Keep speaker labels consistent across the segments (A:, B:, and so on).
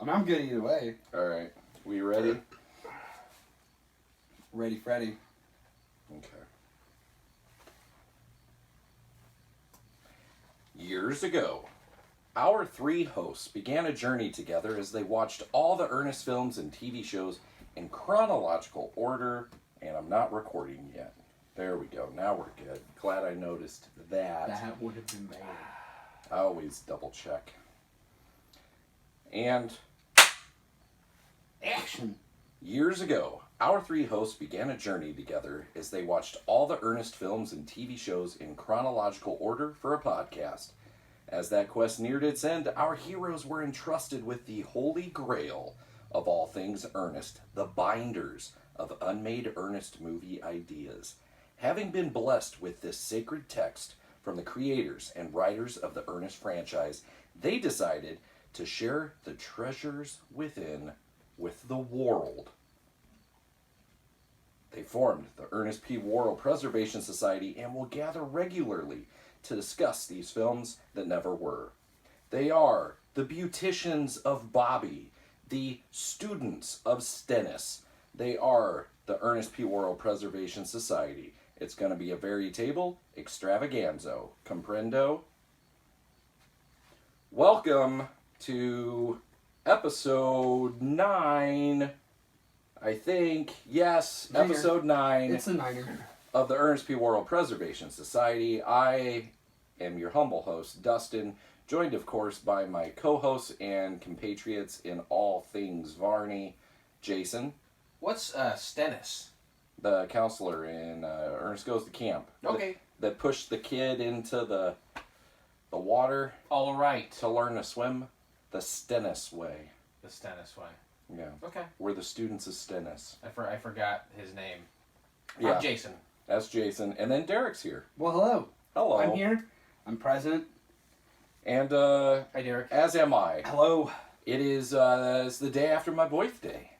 A: I mean, I'm good either way.
B: All right. We ready?
A: Ready, Freddy.
B: Okay. Years ago, our three hosts began a journey together as they watched all the Ernest films and TV shows in chronological order, and I'm not recording yet. There we go. Now we're good. Glad I noticed that.
A: That would have been bad.
B: I always double check. And
A: Action.
B: years ago, our three hosts began a journey together as they watched all the Ernest films and TV shows in chronological order for a podcast. As that quest neared its end, our heroes were entrusted with the holy grail of all things Ernest, the binders of Unmade Ernest movie ideas. Having been blessed with this sacred text from the creators and writers of the Ernest franchise, they decided to share the treasures within with the world. They formed the Ernest P. Worrell Preservation Society and will gather regularly to discuss these films that never were. They are the beauticians of Bobby, the students of Stennis. They are the Ernest P. Worrell Preservation Society. It's going to be a veritable extravaganza. Comprendo? Welcome to episode 9, I think. Yes,
A: Niner.
B: episode 9
A: It's a niner.
B: of the Ernest P. Worrell Preservation Society. I am your humble host, Dustin, joined, of course, by my co-hosts and compatriots in all things Varney, Jason,
C: What's Stennis?
B: the counselor in Ernest Goes to Camp.
C: Okay.
B: That pushed the kid into the water
C: All right.
B: to learn to swim. The Stennis way.
C: The Stennis way.
B: Yeah.
C: Okay.
B: We're the students of Stennis.
C: I forgot his name.
B: Yeah.
C: Jason.
B: That's Jason. And then Derek's here.
A: Well, hello.
B: Hello.
A: I'm here. I'm present.
B: And
C: Hi, Derek.
B: as am I.
A: Hello.
B: It is it's the day after my birthday.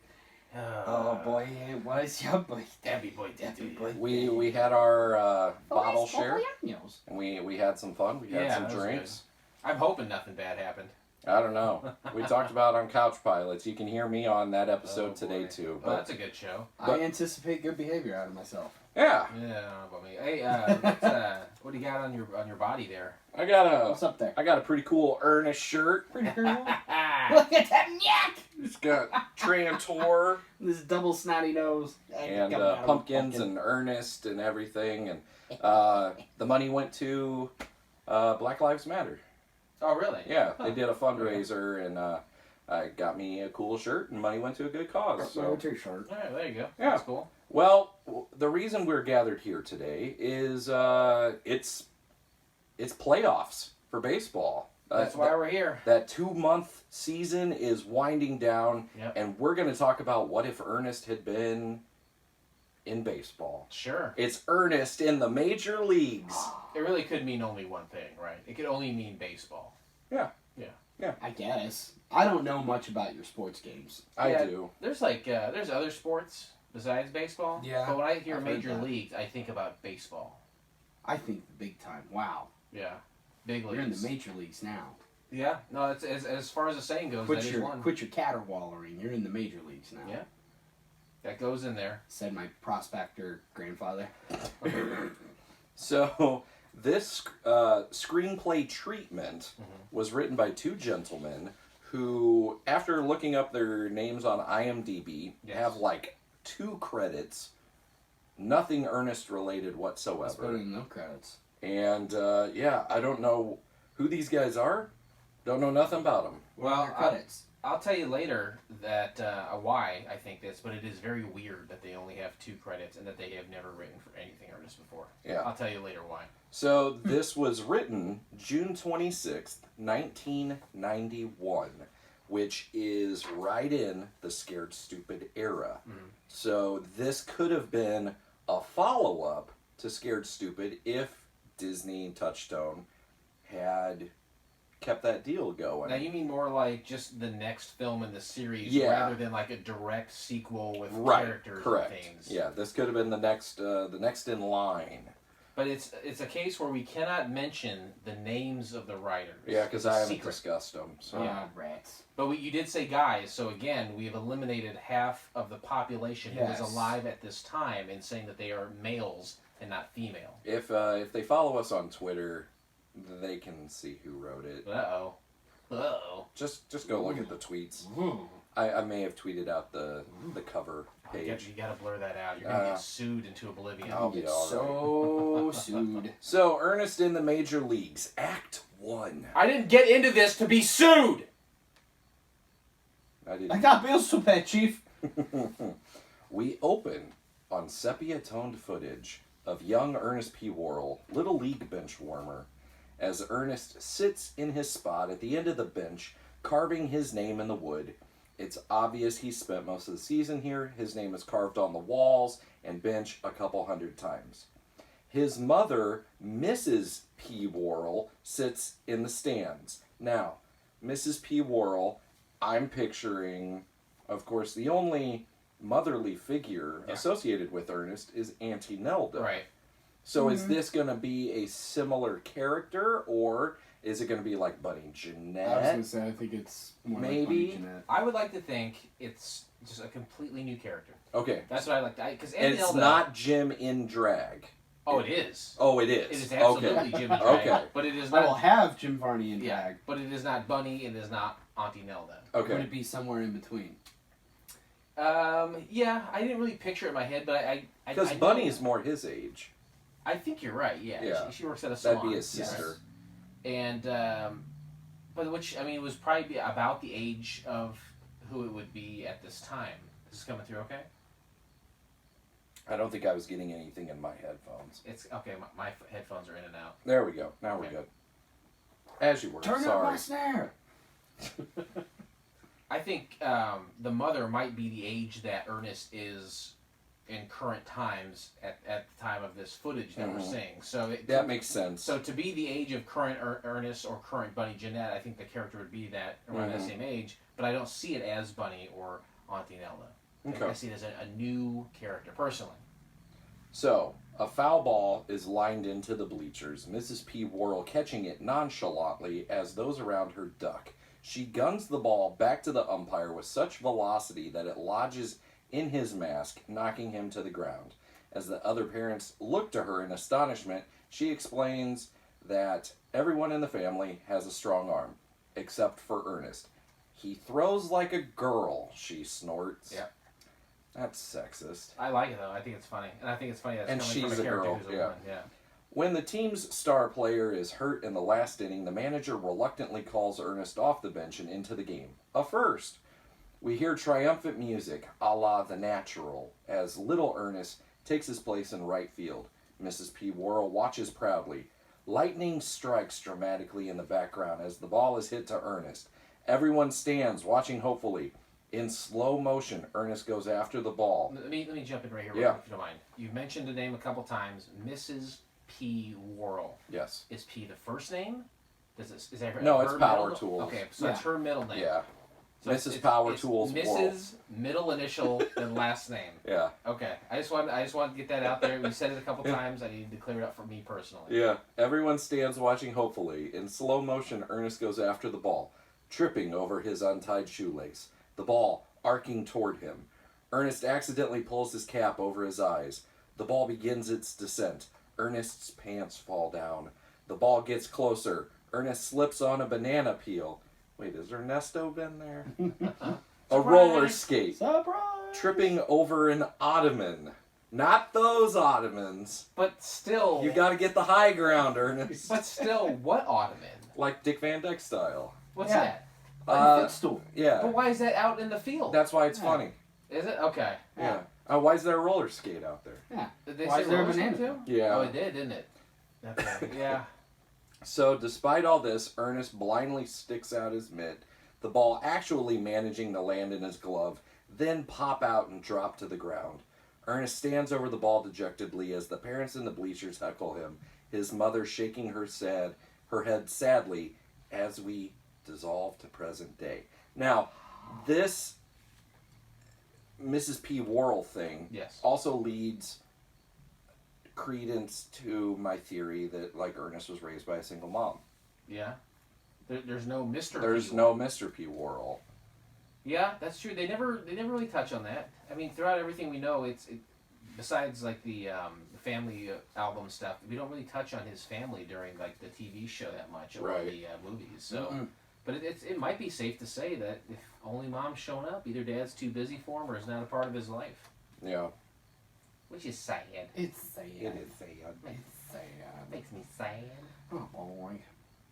A: Oh boy, it was your birthday.
C: Happy birthday.
A: Happy birthday.
B: We had our bottle
A: Feliz
B: share,
A: cumpleaños.
B: and we had some fun. We had
C: Yeah,
B: some
C: that was
B: drinks.
C: I'm hoping nothing bad happened.
B: I don't know. We talked about on Couch Pilots. You can hear me on that episode
C: Oh,
B: today
C: boy.
B: too.
C: Well,
B: But
C: that's a good show.
A: I anticipate good behavior out of myself.
B: yeah,
C: Yeah, I don't know about me. Hey, what do you got on your body there?
B: I got
A: What's up there?
B: a pretty cool Ernest shirt.
A: Pretty cool. Look
C: Ah,
A: at that neck!
B: It's got Trantor
A: This double snotty nose.
B: and
A: Coming out of a
B: pumpkins
A: pumpkin.
B: and Ernest and everything, and the money went to Black Lives Matter.
C: oh, really?
B: Yeah, they did a fundraiser and got me a cool shirt, and money went to a good cause. So,
A: T-shirt.
C: All right, there you go.
B: Yeah.
C: That's cool.
B: well, the reason we're gathered here today is it's playoffs for baseball.
C: That's why we're here.
B: That 2-month season is winding down,
C: Yep.
B: and we're going to talk about what if Ernest had been in baseball.
C: Sure.
B: It's Ernest in the major leagues.
C: It really could mean only one thing, right? It could only mean baseball.
A: I guess. I don't know much about your sports games.
B: I
C: Yeah.
B: do.
C: There's there's other sports besides baseball.
A: Yeah,
C: But when I hear
A: I've heard
C: major
A: that.
C: leagues, I think about baseball.
A: I think big time. Wow.
C: Yeah. Big leagues.
A: You're in the major leagues now.
C: Yeah. No, it's as far as the saying goes,
A: Quit
C: that is
A: your
C: one.
A: caterwaulering. You're in the major leagues now.
C: Yeah. That goes in there.
A: Said my prospector grandfather.
B: So, this screenplay treatment was written by two gentlemen who, after looking up their names on IMDb,
C: Yes.
B: have like 2 credits, nothing Ernest related
A: Let's put
B: whatsoever.
A: in no credits.
B: And yeah, I don't know who these guys are. Don't know nothing about them.
C: Well,
A: credits.
C: I'll tell you later that why I think this, but it is very weird that they only have 2 credits and that they have never written for anything Ernest before.
B: Yeah.
C: I'll tell you later why.
B: So this was written June 26th, 1991, which is right in the Scared Stupid era. So this could have been a follow-up to Scared Stupid if Disney Touchstone had kept that deal going.
C: Now you mean more like just the next film in the series,
B: Yeah.
C: rather than like a direct sequel with
B: Right,
C: characters
B: correct.
C: and things.
B: Yeah, this could have been the next in line.
C: But it's a case where we cannot mention the names of the writers.
B: Yeah, because
C: It's a
B: I haven't
C: secret.
B: discussed them. So.
C: Yeah.
A: Rats.
C: But you did say guys, so again, we've eliminated half of the population who
A: Yes.
C: is alive at this time in saying that they are males and not female.
B: If they follow us on Twitter, they can see who wrote it.
C: Uh-oh.
B: Just go look at the tweets.
A: Ooh.
B: I may have tweeted out the cover page.
C: You gotta blur that out. You're gonna get sued into oblivion.
B: I'll be all
A: So sued.
B: So, Ernest in the Major Leagues, Act 1.
C: I didn't get into this to be sued!
A: I got bills to pay, Chief.
B: We open on sepia-toned footage of young Ernest P. Worrell, Little League bench warmer, as Ernest sits in his spot at the end of the bench, carving his name in the wood. It's obvious he spent most of the season here. His name is carved on the walls and bench a couple hundred times. His mother, Mrs. P. Worrell, sits in the stands. Now, Mrs. P. Worrell, I'm picturing, of course, the only motherly figure associated with Ernest is Auntie Nelda.
C: Right.
B: So is this going to be a similar character, or is it going to be like Bunny Jeanette?
A: I was going to say, I think it's more
B: Maybe.
A: like Bunny Jeanette.
C: I would like to think it's just a completely new character.
B: Okay.
C: That's what I like. Because
B: It's not Jim in drag.
C: Oh, it is.
B: Oh, it is.
C: It is absolutely
B: Okay.
C: Jim and Drag.
B: Okay.
C: But it is
A: I will
C: not.
A: have Jim Varney in
C: Yeah,
A: drag.
C: but it is not Bunny. It is not Auntie Nelda.
A: Would
B: Okay.
A: it be somewhere in between?
C: Yeah, I didn't really picture it in my head, but I
B: Because
C: know-
B: Bunny is more his age.
C: I think you're right. Yeah,
B: Yeah.
C: She works at a salon.
B: That'd be his sister.
C: And but which I mean was probably about the age of who it would be at this time. This is coming through okay?
B: I don't think I was getting anything in my headphones.
C: It's okay. My headphones are in and out.
B: There we go. Now we're
C: Okay.
B: good. As you were.
A: Turn up
B: Sorry.
A: my snare!
C: I think the mother might be the age that Ernest is in current times at the time of this footage that we're seeing. So
B: That makes sense.
C: So to be the age of current Ernest or current Bunny Jeanette, I think the character would be that around that same age. But I don't see it as Bunny or Auntie Nelda.
B: Okay.
C: I see it as a new character personally.
B: So, a foul ball is lined into the bleachers, Mrs. P. Worrell catching it nonchalantly as those around her duck. She guns the ball back to the umpire with such velocity that it lodges in his mask, knocking him to the ground. As the other parents look to her in astonishment, she explains that everyone in the family has a strong arm, except for Ernest. He throws like a girl, she snorts.
C: Yep.
B: That's sexist.
C: I like it though. I think it's funny, and I think it's funny that
B: And
C: it's coming
B: she's
C: from
B: a
C: a character
B: girl,
C: who's a
B: yeah.
C: woman. Yeah.
B: When the team's star player is hurt in the last inning, the manager reluctantly calls Ernest off the bench and into the game. A first. We hear triumphant music, a la The Natural, as little Ernest takes his place in right field. Mrs. P. Worrell watches proudly. Lightning strikes dramatically in the background as the ball is hit to Ernest. Everyone stands, watching hopefully. In slow motion, Ernest goes after the ball.
C: Let me jump in right here,
B: Yeah.
C: if you don't mind. You've mentioned the name a couple times, Mrs. P. Worrell.
B: Yes.
C: Is P the first name? Is that her,
B: No,
C: her
B: it's
C: middle-
B: Power Tools.
C: Okay, so it's her middle name.
B: Yeah.
C: So
B: Mrs. Power
C: it's
B: Tools Worrell.
C: Mrs. Middle initial then last name.
B: Yeah.
C: Okay, I just want to get that out there. We said it a couple times. I needed to clear it up for me personally.
B: Yeah. Everyone stands watching hopefully. In slow motion, Ernest goes after the ball, tripping over his untied shoelace. The ball arcing toward him. Ernest accidentally pulls his cap over his eyes. The ball begins its descent. Ernest's pants fall down. The ball gets closer. Ernest slips on a banana peel. Wait, has Ernesto been there? A roller skate.
A: Surprise!
B: Tripping over an ottoman. Not those ottomans.
C: But still,
B: You gotta get the high ground, Ernest.
C: But still, what ottoman?
B: Like Dick Van Dyke style.
C: What's
A: Yeah.
C: that?
A: Footstool.
B: Yeah.
C: But why is that out in the field?
B: That's why it's
A: Yeah.
B: funny.
C: Is it okay?
B: Yeah. Why is there a roller skate out there?
A: Yeah.
C: Did they
A: Why
C: say
A: is there a
C: roller skate
A: banana?
C: too?
B: Yeah.
C: Oh, it did, didn't it? Okay. Yeah.
B: So, despite all this, Ernest blindly sticks out his mitt, the ball actually managing to land in his glove, then pop out and drop to the ground. Ernest stands over the ball dejectedly as the parents in the bleachers heckle him, his mother shaking her head sadly as we dissolve to present day. Now, this Mrs. P. Worrell thing
C: Yes.
B: also leads credence to my theory that like Ernest was raised by a single mom.
C: Yeah. There's no Mr.
B: There's
C: P.
B: no Mr. P. Worrell.
C: Yeah, that's true. They never really touch on that. I mean, throughout everything we know, besides like the family album stuff, we don't really touch on his family during like the TV show that much or
B: Right.
C: the movies. So, but it might be safe to say that if only mom's showing up, either dad's too busy for him or is not a part of his life.
B: Yeah.
C: Which is sad.
A: It's sad.
B: It is sad.
A: It's sad.
C: Makes me sad.
A: Oh boy.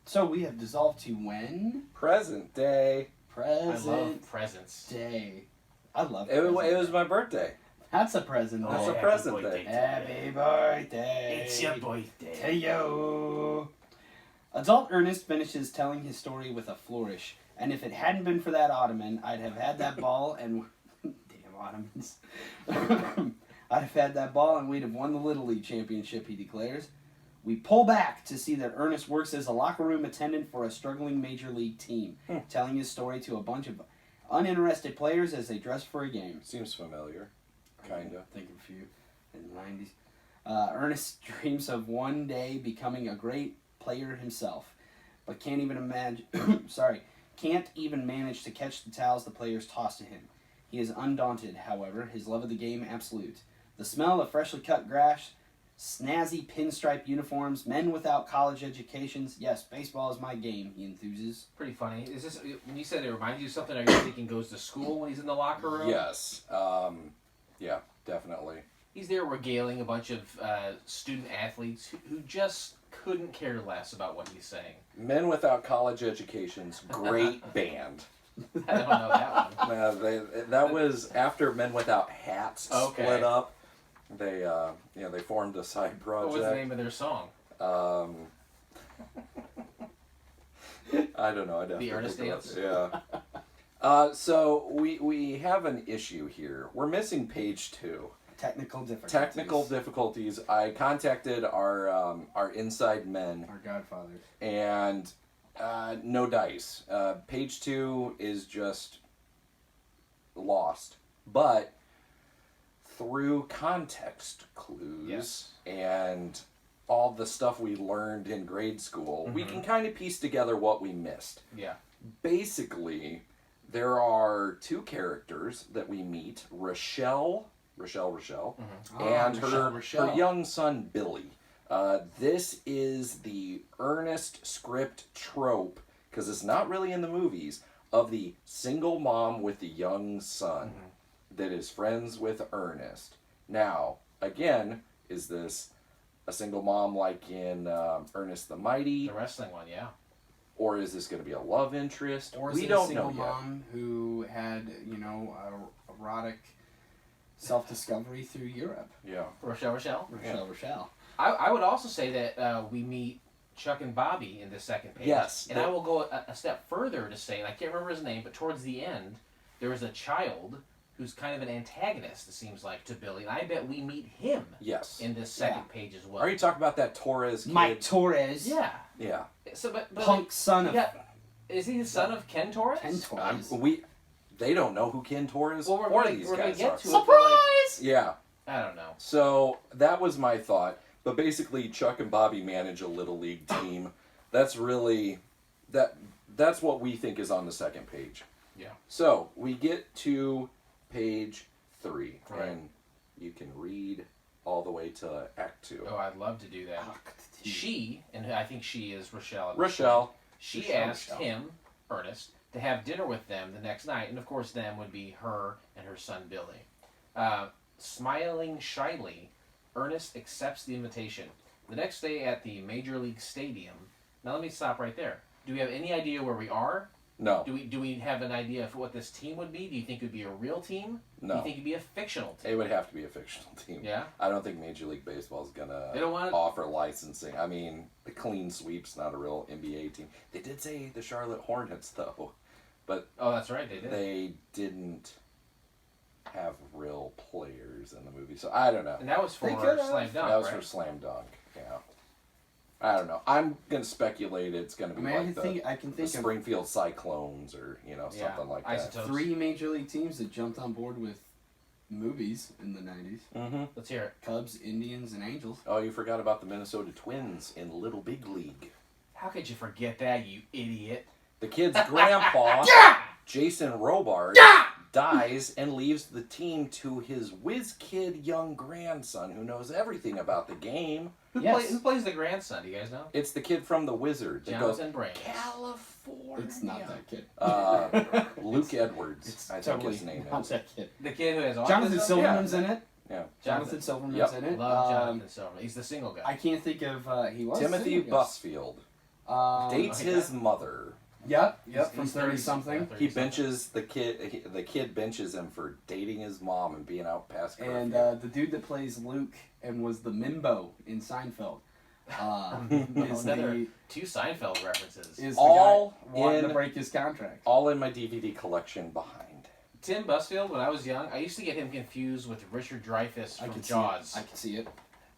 A: So we have dissolved to when?
B: Present day.
A: Present
C: I love presents.
A: day. I love
B: It
A: present
B: was
A: day.
B: my birthday.
A: That's a present.
B: That's
A: day.
B: a present day.
A: Happy birthday.
C: It's your birthday.
A: To you. Adult Ernest finishes telling his story with a flourish, and if it hadn't been for that ottoman, I'd have had that ball and... Damn ottomans. I'd have had that ball and we'd have won the Little League championship, he declares. We pull back to see that Ernest works as a locker room attendant for a struggling major league team, telling his story to a bunch of uninterested players as they dress for a game.
B: Seems familiar. Kinda.
A: Think of a few in the 90s. Ernest dreams of one day becoming a great player himself, but can't even imagine. Can't even manage to catch the towels the players toss to him. He is undaunted, however, his love of the game absolute. The smell of freshly cut grass, snazzy pinstripe uniforms, men without college educations. Yes, baseball is my game, he enthuses.
C: Pretty funny. Is this when you said it reminds you of something? Are you thinking goes to school when he's in the locker room?
B: Yes. Yeah, definitely.
C: He's there regaling a bunch of student athletes who just couldn't care less about what he's saying.
B: Men Without College Educations, great band.
C: I don't know that one.
B: That was after Men Without Hats
C: Okay.
B: split up. They they formed a side project.
C: What was the name of their song?
B: I don't know.
C: The Ernest Dance?
B: Yeah. So we have an issue here. We're missing page 2. Technical difficulties. I contacted our inside men.
A: Our godfathers.
B: And no dice. Page 2 is just lost. But through context clues
C: Yes.
B: and all the stuff we learned in grade school, we can kind of piece together what we missed.
C: Yeah.
B: Basically, there are 2 characters that we meet, Rochelle, and her young son, Billy. This is the Ernest script trope, because it's not really in the movies, of the single mom with the young son that is friends with Ernest. Now, again, is this a single mom like in Ernest the Mighty?
C: The wrestling one, yeah.
B: Or is this going to be a love interest?
A: Or is
B: we
A: it
B: don't
A: a single
B: know yet.
A: mom who had, erotic self-discovery through Europe?
B: Yeah.
C: Rochelle.
A: Rochelle.
C: I would also say that we meet Chuck and Bobby in the second page.
B: Yes.
C: And I will go a step further to say, and I can't remember his name, but towards the end, there is a child who's kind of an antagonist, it seems like, to Billy. And I bet we meet him
B: Yes.
C: in this second page as well.
B: Are you talking about that Torres kid?
A: Mike Torres.
C: Yeah.
B: Yeah.
C: So, but
A: Punk son of
C: is he the son of Ken Torres?
A: Ken Torres.
B: They don't know who Ken Torres
C: Well,
B: or these
C: we're gonna
B: guys
C: get
B: are.
C: to it. but, like,
B: Yeah.
C: I don't know.
B: So that was my thought. But basically, Chuck and Bobby manage a little league team. That's really that's what we think is on the second page.
C: Yeah.
B: So we get to page 3,
C: Right.
B: and you can read all the way to Act 2.
C: Oh, I'd love to do that. She, and I think she is Rochelle. at this
B: Rochelle.
C: point, She
B: Rochelle,
C: asked
B: Rochelle.
C: him, Ernest, to have dinner with them the next night, and of course, them would be her and her son Billy. Smiling shyly, Ernest accepts the invitation. The next day at the Major League Stadium. Now let me stop right there. Do we have any idea where we are?
B: No.
C: Do we have an idea of what this team would be? Do you think it would be a real team? Do
B: No.
C: you think it'd be a fictional team?
B: It would have to be a fictional team.
C: Yeah?
B: I don't think Major League Baseball is going
C: They don't
B: to
C: want it?
B: offer licensing. I mean, the clean sweep's not a real NBA team. They did say the Charlotte Hornets, though. But
C: Oh, that's right, they did.
B: they didn't have real players in the movie. So I don't know.
C: And that was for
A: They could have.
C: Slam Dunk,
B: That was
C: right?
B: for Slam Dunk. Yeah. I don't know. I'm going to speculate it's going to
A: I
B: be
A: mean,
B: like
A: I can
B: the
A: think of
B: Springfield Cyclones or,
C: Yeah,
B: something like that.
C: Isotopes.
A: 3 major league teams that jumped on board with movies in the 90s.
B: Mm-hmm.
C: Let's hear it.
A: Cubs, Indians, and Angels.
B: Oh, you forgot about the Minnesota Twins in Little Big League.
C: How could you forget that, you idiot?
B: The kid's grandpa, Jason Robart, dies and leaves the team to his whiz kid young grandson who knows everything about the game.
C: Who plays the grandson? Do you guys know?
B: It's the kid from The Wizard that goes,
C: Jonathan Braynes.
B: California.
A: It's not that kid.
B: Luke Edwards,
A: It's
B: I think
A: totally
B: his name
A: not
B: is.
A: that kid.
C: The kid who has autism?
A: Jonathan Silverman's in it.
B: Yeah.
A: Jonathan Silverman's
B: Yep.
A: in it.
C: Love Jonathan Silverman. He's the single guy.
A: I can't think of. He was
B: Timothy
A: single, I guess.
B: Busfield dates
C: okay.
B: his mother.
A: Yep,
C: He's
A: from 30 something.
B: He benches the kid. The kid benches him for dating his mom and being out past curfew.
A: And the dude that plays Luke and was the Mimbo in Seinfeld is
C: Another
A: the
C: two Seinfeld references.
A: is
B: All
A: the guy wanting
B: in-
A: to break his contract.
B: all in my DVD collection behind.
C: Tim Busfield, when I was young, I used to get him confused with Richard Dreyfuss
A: I
C: from
A: can
C: Jaws.
A: see it. I can see it.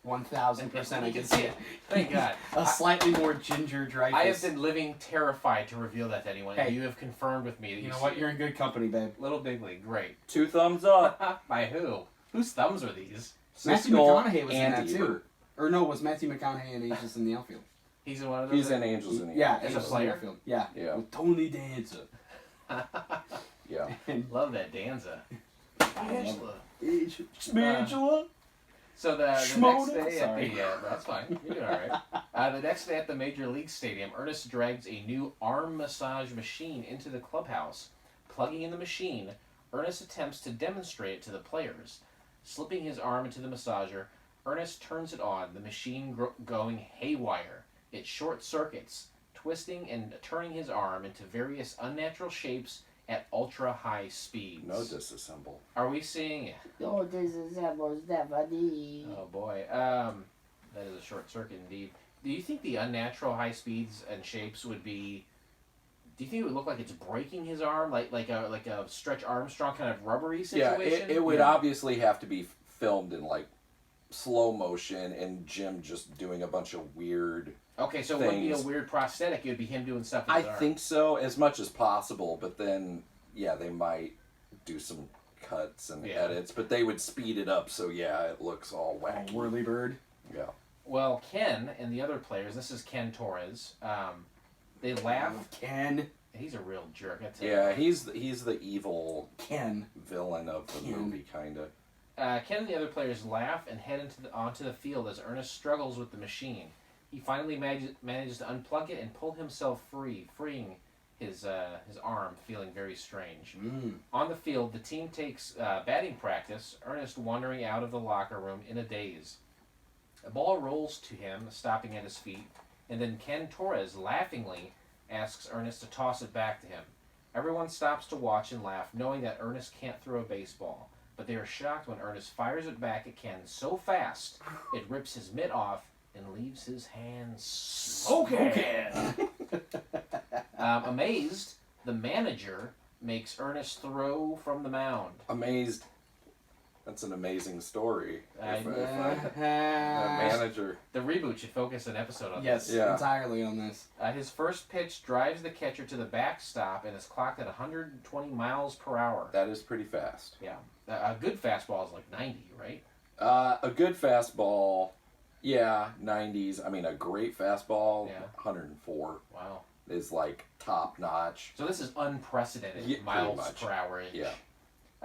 A: 1,000% I
C: You
A: can
C: can
A: see
C: see
A: it.
C: Thank God.
A: A slightly more ginger Dreyfus.
C: I have been living terrified to reveal that to anyone.
A: Hey.
C: You have confirmed with me that
A: You know
C: see
A: what?
C: it.
A: You're in good company, babe.
C: Little Big League, great.
B: 2 thumbs up.
C: By who? Whose thumbs are these?
A: Matthew
B: Siskel
A: McConaughey was in
B: and
A: that too.
B: Ebert.
A: Or no, was Matthew McConaughey in Angels in the Outfield?
C: He's in one of those.
B: He's in Angels in the
A: Yeah,
C: As a
A: Angels in
C: player?
A: the Outfield. Yeah.
B: Yeah.
A: With Tony Danza.
B: Yeah.
A: And
C: Love that Danza.
A: Angela. Angela.
C: So the next
A: Schmoda?
C: day
A: Sorry.
C: at the that's fine. You're doing all right. The next day at the Major League Stadium, Ernest drags a new arm massage machine into the clubhouse. Plugging in the machine, Ernest attempts to demonstrate it to the players. Slipping his arm into the massager, Ernest turns it on, the machine going haywire. It short circuits, twisting and turning his arm into various unnatural shapes at ultra-high speeds.
B: No disassemble.
C: Are we seeing...
D: Oh, this is Stephanie.
C: Oh boy, that is a short circuit indeed. Do you think the unnatural high speeds and shapes would be? Do you think it would look like it's breaking his arm, like a Stretch Armstrong kind of rubbery
B: Yeah,
C: situation?
B: it would
A: Yeah.
B: obviously have to be filmed in like slow motion and Jim just doing a bunch of weird.
C: Okay, so it wouldn't be a
B: things.
C: weird prosthetic. It would be him doing stuff with
B: I
C: his arm.
B: think so, as much as possible, but then yeah, they might do some cuts and
C: Yeah.
B: edits, but they would speed it up so yeah, it looks all wacky.
A: Whirly bird.
B: Yeah.
C: Well, Ken and the other players. This is Ken Torres. They laugh.
A: Ken.
C: He's a real jerk. I tell you.
B: Yeah, he's the evil
A: Ken.
B: villain of the
A: Ken.
B: movie, kind of.
C: Ken and the other players laugh and head onto the field as Ernest struggles with the machine. He finally manages to unplug it and pull himself free, freeing his arm, feeling very strange. On the field, the team takes batting practice, Ernest wandering out of the locker room in a daze. A ball rolls to him, stopping at his feet, and then Ken Torres laughingly asks Ernest to toss it back to him. Everyone stops to watch and laugh, knowing that Ernest can't throw a baseball. But they are shocked when Ernest fires it back at Ken so fast, it rips his mitt off and leaves his hands smoking. Amazed, the manager makes Ernest throw from the mound.
B: Amazed. That's an amazing story.
C: I-
B: That manager.
C: The reboot should focus an episode on
A: Yes,
C: this.
B: Yeah.
A: entirely on this.
C: His first pitch drives the catcher to the backstop and is clocked at 120 miles per hour.
B: That is pretty fast.
C: Yeah. A good fastball is like 90, right?
B: A good fastball, yeah, 90s. I mean, a great fastball,
C: Yeah.
B: 104
C: Wow.
B: is like top notch.
C: So this is unprecedented
B: Yeah, pretty
C: miles
B: much.
C: per hour.
B: Yeah.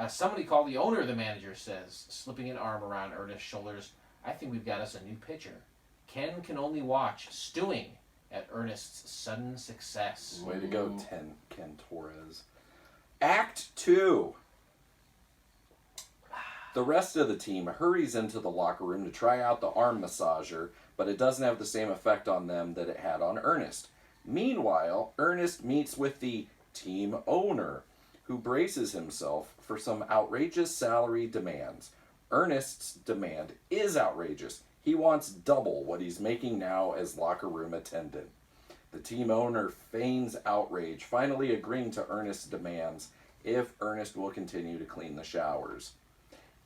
C: Somebody call the owner, the manager says, slipping an arm around Ernest's shoulders. I think we've got us a new pitcher. Ken can only watch, stewing at Ernest's sudden success.
B: Way to go, Ken Torres. Act 2. The rest of the team hurries into the locker room to try out the arm massager, but it doesn't have the same effect on them that it had on Ernest. Meanwhile, Ernest meets with the team owner, who braces himself for some outrageous salary demands. Ernest's demand is outrageous. He wants double what he's making now as locker room attendant. The team owner feigns outrage, finally agreeing to Ernest's demands if Ernest will continue to clean the showers.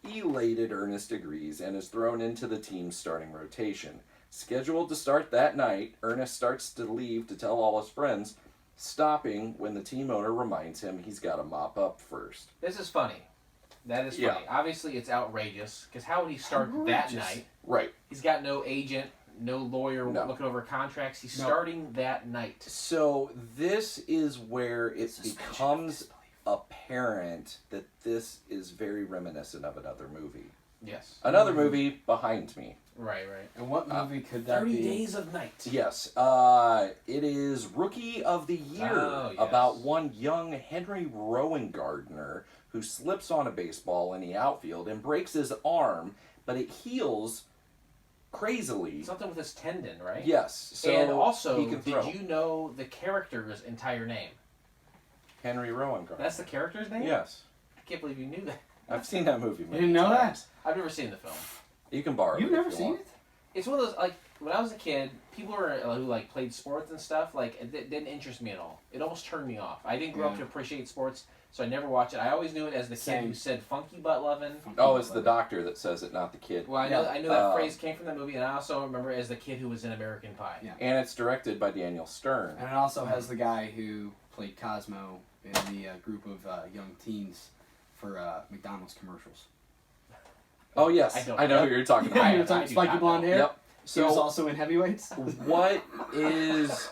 B: Elated, Ernest agrees and is thrown into the team's starting rotation. Scheduled to start that night, Ernest starts to leave to tell all his friends, stopping when the team owner reminds him he's got to mop up first.
C: This is funny. That is
B: Yeah.
C: funny. Obviously, it's outrageous because how would he start that
A: Outrageous.
C: night?
B: Right.
C: He's got no agent, no lawyer
B: No.
C: looking over contracts. He's
A: No.
C: starting that night.
B: So this is where it becomes apparent that this is very reminiscent of another movie.
C: Yes.
B: Another movie behind me.
C: Right.
A: And what movie could that
C: 30
A: be?
C: Days of Night.
B: Yes, it is Rookie of the Year,
C: Oh, yes.
B: about one young Henry Rowan-Gardner who slips on a baseball in the outfield and breaks his arm, but it heals crazily.
C: Something with his tendon, right?
B: Yes, so
C: and also,
B: he can throw.
C: did you know the character's entire name?
B: Henry Rowan-Gardner.
C: That's the character's name?
B: Yes,
C: I can't believe you knew that.
B: I've seen that movie.
A: You
B: Many
A: didn't know
B: times.
C: I've never seen the film.
B: You can borrow
A: You've
B: it.
A: never
B: if you
A: seen
B: want.
A: it?
C: It's one of those, like, when I was a kid, people who like played sports and stuff, like, it didn't interest me at all. It almost turned me off. I didn't grow up
A: Yeah.
C: to appreciate sports, so I never watched it. I always knew it as the kid
A: Same.
C: who said funky butt lovin'.
B: Oh, it's the doctor that says it, not the kid.
C: Well, I know that phrase came from that movie, and I also remember it as the kid who was in American Pie.
A: Yeah.
B: And it's directed by Daniel Stern.
A: And it also has the guy who played Cosmo in the group of young teens for McDonald's commercials.
B: Oh yes,
C: I
B: I know
C: don't-
B: who you're talking
A: Yeah,
B: about.
A: you're talking
C: I do
A: spiky
C: not
A: blonde
C: know.
A: hair.
B: Yep.
A: He was
B: So
A: also in Heavyweights.
B: what is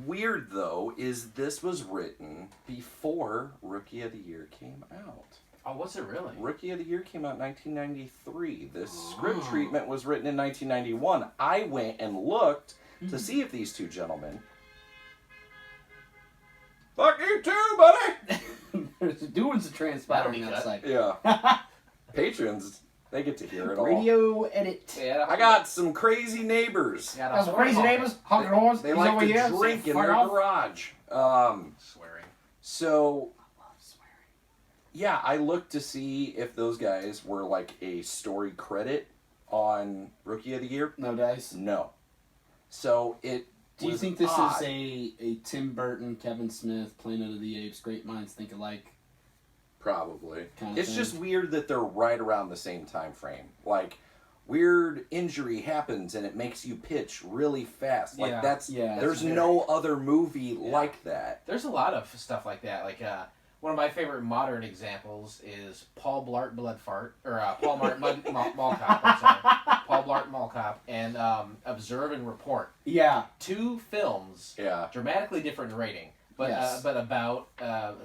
B: weird though is this was written before Rookie of the Year came out.
C: Oh, was it really?
B: Rookie of the Year came out in 1993. This script
A: Oh.
B: treatment was written in 1991. I went and looked to see if these two gentlemen. Fuck you too, buddy!
A: There's doings transpiring
C: That'll be
A: outside.
B: Yeah. Patrons, they get to hear it all.
A: Radio edit.
C: Yeah,
B: I got some crazy neighbors.
C: got a
A: That's
C: horn
A: crazy
C: honker.
A: neighbors, honking horns.
B: They
A: He's
B: like
A: over
B: to
A: here.
B: drink in
A: Fuck
B: their
A: off.
B: garage.
C: Swearing.
B: So
A: I love swearing.
B: yeah, I looked to see if those guys were like a story credit on Rookie of the Year.
A: No dice.
B: No. So it.
A: Do you
B: was
A: think this
B: odd.
A: is a Tim Burton, Kevin Smith, Planet of the Apes, Great Minds Think Alike?
B: Probably.
A: Kind of
B: It's
A: thing.
B: just weird that they're right around the same time frame. Like, weird injury happens and it makes you pitch really fast. Like
C: Yeah.
B: that's
A: Yeah,
B: there's
A: that's
B: no other movie like that.
C: There's a lot of stuff like that. Like one of my favorite modern examples is Paul Blart Bloodfart, or Paul Mall Cop. I'm sorry, Paul Blart Mall Cop, and Observe and Report.
A: Yeah.
C: Two films,
B: Yeah.
C: dramatically different in rating, but
A: Yes.
C: but about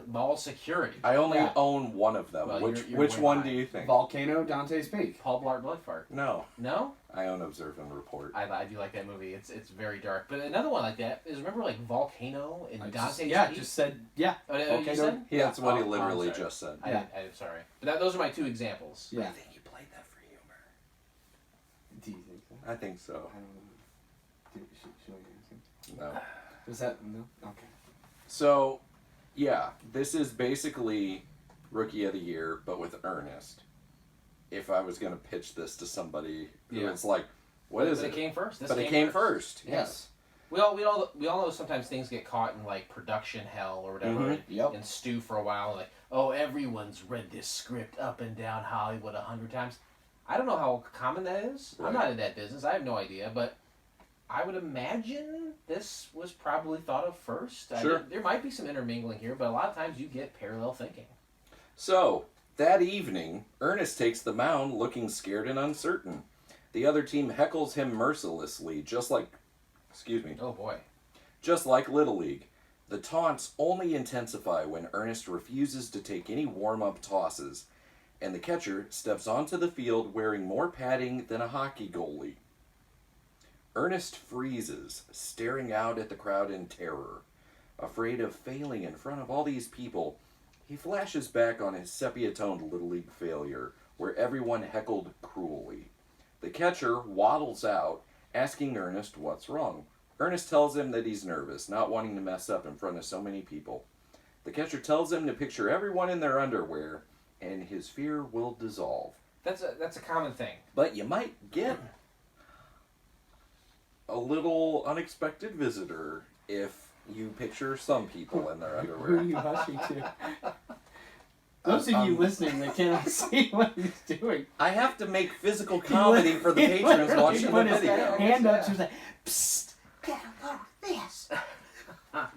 C: mall security.
B: I only
A: Yeah.
B: own one of them.
C: Well,
B: which
C: you're
B: which
C: way
B: one
C: behind.
B: do you think?
A: Volcano, Dante's Peak.
C: Paul Blart Bloodfart.
B: No.
C: No,
B: I own Observe and Report.
C: I do like that movie. It's very dark. But another one like that is, remember, like Volcano and Dante's Peak.
A: just said, yeah.
C: Oh, you
A: Volcano.
C: said?
B: Yeah, that's what he
C: Oh,
B: literally
C: I'm sorry.
B: just said.
A: Yeah.
C: I'm sorry. But those are my two examples.
A: Yeah.
B: I think he played that for humor.
A: Do you think so?
B: I think so.
A: I don't know. Should I answer?
B: No.
A: Was that, no? Okay.
B: So, yeah, this is basically Rookie of the Year, but with Ernest. If I was going to pitch this to somebody who
C: Yeah.
B: it's like, what is
C: But
B: it?
C: it came first. This
B: But it came first. Yes.
C: We all know sometimes things get caught in like production hell or whatever,
B: Mhm.
C: and,
A: Yep.
C: and stew for a while. Like, oh, everyone's read this script up and down Hollywood 100 times. I don't know how common that is.
B: Right.
C: I'm not in that business. I have no idea, but I would imagine this was probably thought of first.
B: Sure.
C: There might be some intermingling here, but a lot of times you get parallel thinking.
B: So, that evening, Ernest takes the mound looking scared and uncertain. The other team heckles him mercilessly, just like
C: Oh boy.
B: Little League. The taunts only intensify when Ernest refuses to take any warm-up tosses, and the catcher steps onto the field wearing more padding than a hockey goalie. Ernest freezes, staring out at the crowd in terror. Afraid of failing in front of all these people, he flashes back on his sepia-toned Little League failure, where everyone heckled cruelly. The catcher waddles out, asking Ernest what's wrong. Ernest tells him that he's nervous, not wanting to mess up in front of so many people. The catcher tells him to picture everyone in their underwear, and his fear will dissolve.
C: That's a common thing.
B: But you might get a little unexpected visitor if you picture some people in their
A: Who are
B: underwear.
A: you hushing to? Those of you listening, they cannot see what he's doing.
B: I have to make physical comedy for the
A: He
B: patrons
A: literally
B: watching the
A: put his
B: video.
A: hand up,
C: Yeah.
A: she was like, psst, get a load of this.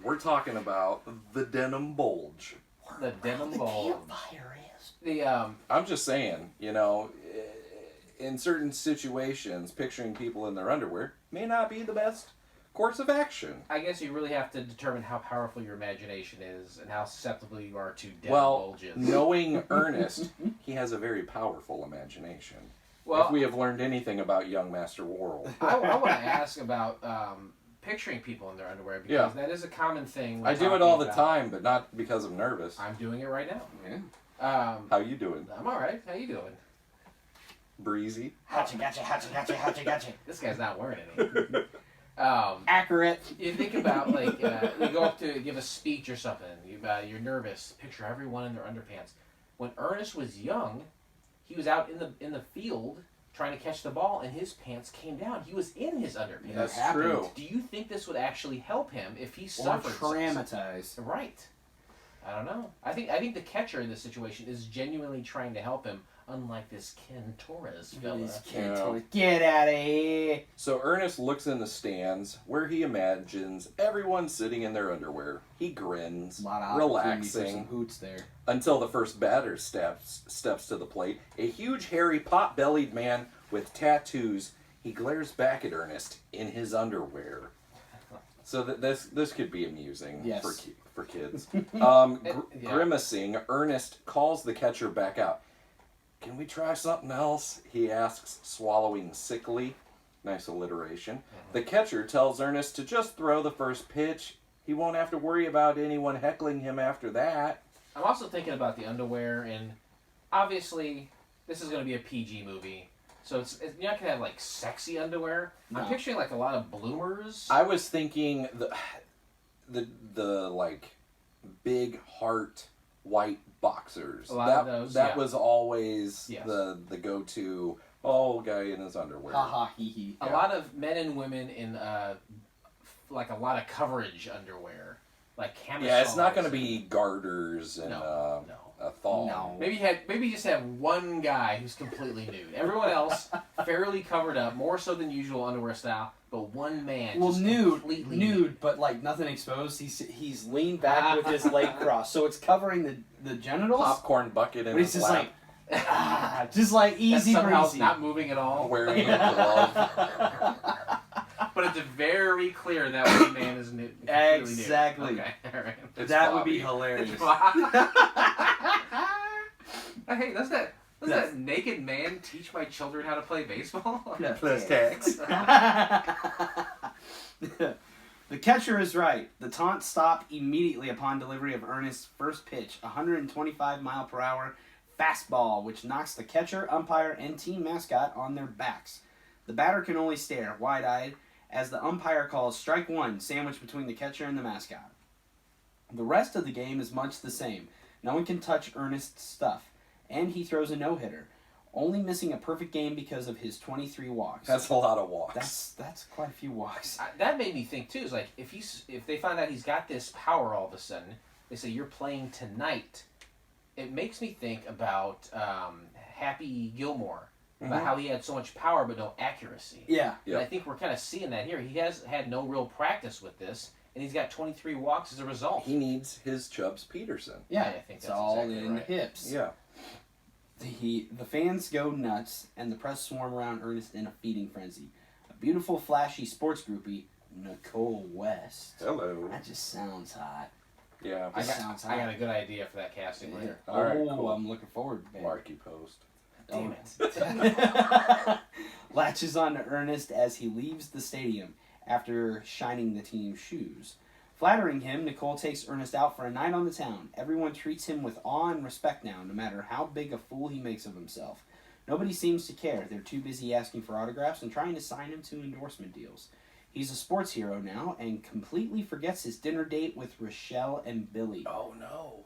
B: We're talking about the denim bulge.
C: The denim
D: The
C: bulge.
D: campfire is.
B: I'm just saying, you know, in certain situations, picturing people in their underwear may not be the best course of action.
C: I guess you really have to determine how powerful your imagination is and how susceptible you are to dead
B: Well,
C: bulges.
B: knowing Ernest, he has a very powerful imagination.
C: Well,
B: If we have learned anything about young Master Worrell.
C: I want to ask about picturing people in their underwear because that is a common thing.
B: I do it all the time, but not because I'm nervous.
C: I'm doing it right now.
A: Yeah.
B: How you doing?
C: I'm all right. How you doing?
B: Breezy.
A: Gotcha, gotcha.
C: This guy's not wearing any.
A: Accurate.
C: You think about like you go up to give a speech or something. You're nervous. Picture everyone in their underpants. When Ernest was young, he was out in the field trying to catch the ball, and his pants came down. He was in his underpants.
B: That's true.
C: Do you think this would actually help him if he
A: Or
C: suffered?
A: traumatized.
C: Right. I don't know. I think the catcher in this situation is genuinely trying to help him, unlike this Ken Torres fella.
A: Get out of here.
B: So Ernest looks in the stands where he imagines everyone sitting in their underwear. He grins,
A: A lot of opportunity for some
B: relaxing,
A: hoots there.
B: until the first batter steps to the plate. A huge, hairy, pot-bellied man with tattoos. He glares back at Ernest in his underwear. So this could be amusing for kids. Grimacing, Ernest calls the catcher back out. Can we try something else? He asks, swallowing sickly. Nice alliteration.
C: Mm-hmm.
B: The catcher tells Ernest to just throw the first pitch. He won't have to worry about anyone heckling him after that.
C: I'm also thinking about the underwear, and obviously this is going to be a PG movie, so you're not going to have like sexy underwear.
A: No.
C: I'm picturing like a lot of bloomers.
B: I was thinking the like big heart white boxers.
C: A lot of those,
B: That
C: yeah.
B: was always
C: Yes.
B: the go-to. Oh, guy in his underwear.
A: Ha ha hee hee.
C: A lot of men and women in like a lot of coverage underwear, like camisoles.
B: Yeah, it's not going to be garters and
C: No.
B: a thong.
A: No.
C: Maybe just have one guy who's completely nude. Everyone else fairly covered up, more so than usual underwear style, but one man
A: Well,
C: just completely
A: nude, but like nothing exposed. He's leaned back with his leg crossed, so it's covering the genitals.
B: Popcorn bucket in
A: But he's
B: his
A: just
B: lap.
A: like, just like
C: That
A: easy
C: somehow
A: breezy.
C: not moving at all.
B: Wearing a glove.
C: But it's very clear that one man is nude.
A: Exactly.
C: Okay, all right.
B: It's
A: That would be
B: Bobby.
A: hilarious.
C: Hey, does that naked man teach my children how to play baseball?
B: Plus tax.
A: The catcher is right. The taunts stop immediately upon delivery of Ernest's first pitch, 125-mile-per-hour fastball, which knocks the catcher, umpire, and team mascot on their backs. The batter can only stare, wide-eyed, as the umpire calls strike one, sandwiched between the catcher and the mascot. The rest of the game is much the same. No one can touch Ernest's stuff, and he throws a no-hitter, only missing a perfect game because of his 23 walks.
B: That's a lot of walks.
A: That's quite a few walks.
C: That made me think too. Is like if they find out he's got this power all of a sudden, they say you're playing tonight. It makes me think about Happy Gilmore, about how he had so much power but no accuracy.
A: Yeah.
C: And I think we're kind of seeing that here. He has had no real practice with this, and he's got 23 walks as a result.
B: He needs his Chubbs Peterson.
A: Yeah,
C: I think
A: it's
C: that's
A: all
C: exactly
A: in
C: right.
A: the hips.
B: Yeah.
A: The fans go nuts, and the press swarm around Ernest in a feeding frenzy. A beautiful, flashy sports groupie, Nicole West.
B: Hello.
A: That just sounds hot.
B: Yeah.
C: I
A: sounds
C: got
A: hot.
C: a good idea for that casting later.
B: All right,
A: Oh,
B: cool.
A: I'm looking forward to it.
B: Marky post.
C: Damn it.
A: Latches on to Ernest as he leaves the stadium after shining the team's shoes. Flattering him, Nicole takes Ernest out for a night on the town. Everyone treats him with awe and respect now, no matter how big a fool he makes of himself. Nobody seems to care. They're too busy asking for autographs and trying to sign him to endorsement deals. He's a sports hero now and completely forgets his dinner date with Rochelle and Billy.
B: Oh no.